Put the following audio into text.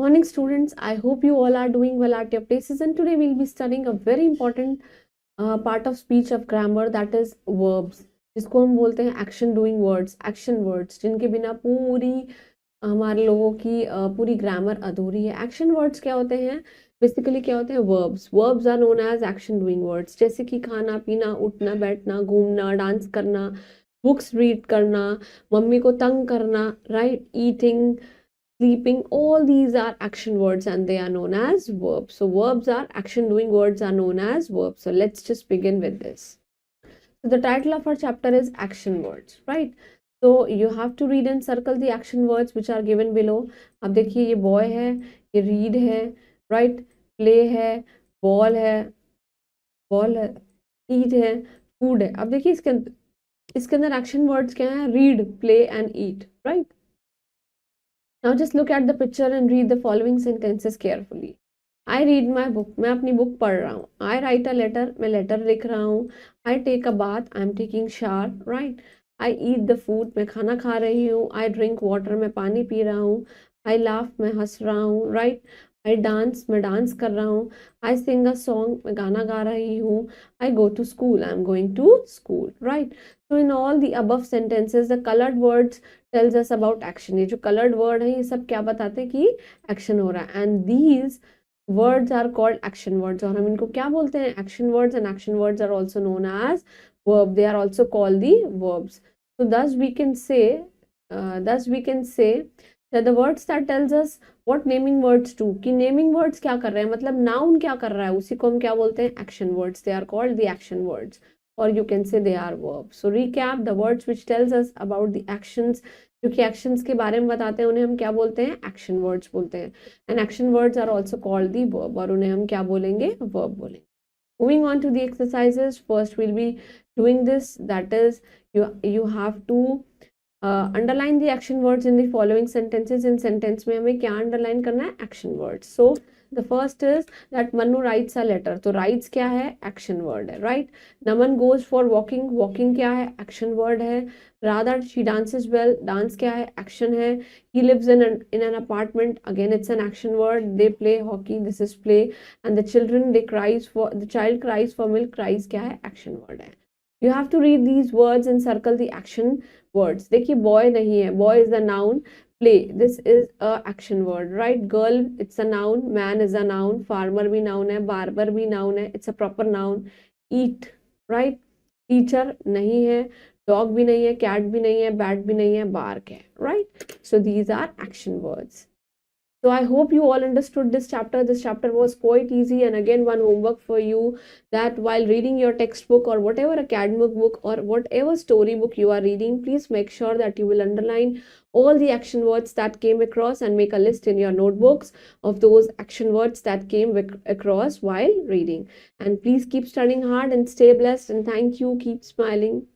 Morning students, I hope you all are doing well at your places, and today we'll be studying a very important part of speech of grammar, that is verbs, जिसको हम बोलते हैं action doing words, action words, जिनके बिना पूरी हमारे लोगों की पूरी ग्रामर अधूरी है। एक्शन वर्ड्स क्या होते हैं? बेसिकली क्या होते हैं? Verbs. Verbs are known as action doing words, जैसे कि खाना पीना, उठना बैठना, घूमना, डांस करना, बुक्स रीड करना, मम्मी को तंग करना, right, eating, sleeping, all these are action words and they are known as verbs. So verbs are action doing words are known as verbs. So let's just begin with this. So the title of our chapter is action words, right? So you have to read and circle the action words which are given below. अब देखिए ये boy है, ये read है, right? Play है, ball है, eat है, food है। अब देखिए इसके अंदर action words क्या हैं? Read, play and eat, right? Now just look at the picture and read the following sentences carefully. I read my book. मैं अपनी बुक पढ़ रहा हूँ. I write a letter. मैं लेटर लिख रहा हूँ. I take a bath. I'm taking shower. Right. I eat the food. मैं खाना खा रही हूँ. I drink water. मैं पानी पी रहा हूँ. I laugh. मैं हंस रहा हूँ. Right. I dance. मैं डांस कर रहा हूँ. I sing a song. मैं गाना गा रही हूँ. I go to school. I'm going to school. Right. So in all the above sentences, the colored words tells us about action. ये जो colored word है ये सब क्या बताते हैं कि action हो रहा है, and these words are called action words, और हम इनको क्या बोलते हैं? action words, and action words are also known as verb. They are also called the verbs. So thus we can say that the words that tells us what naming words do, कि naming words क्या कर रहे हैं, मतलब noun क्या कर रहा है, उसी को हम क्या बोलते हैं? action words. They are called the action words, or you can say they are verbs. So recap the words which tells us about the actions, जो कि actions के बारे में बताते हैं, उन्हें हम क्या बोलते हैं? action words बोलते हैं. And action words are also called the verb, और उन्हें हम क्या बोलेंगे? verb बोलेंगे. Moving on to the exercises, first we'll be doing this, that is you have to underline the action words in the following sentences. In sentence में हमें क्या underline करना है? action words. So the first is that Manu writes a letter. तो writes क्या है? action word है, right? Naman goes for walking. walking क्या है? action word है. Radha, she dances well. dance क्या है? action है. He lives in an apartment. again it's an action word. They play hockey. this is play. And the child cries for milk. cries क्या है? action word है. You have to read these words and circle the action words. देखिए boy नहीं है, boy is the noun. Play, this is a action word, right? Girl, it's a noun. Man is a noun. Farmer भी noun है. Barber भी noun है. it's a proper noun. Eat, right? Teacher नहीं है. Dog भी नहीं है. Cat भी नहीं है. Bat भी नहीं है. Bark है, right? So these are action words. So I hope you all understood this chapter. This chapter was quite easy, and again one homework for you, that while reading your textbook or whatever academic book or whatever story book you are reading, please make sure that you will underline all the action words that came across and make a list in your notebooks of those action words that came across while reading. And please keep studying hard and stay blessed, and thank you. Keep smiling.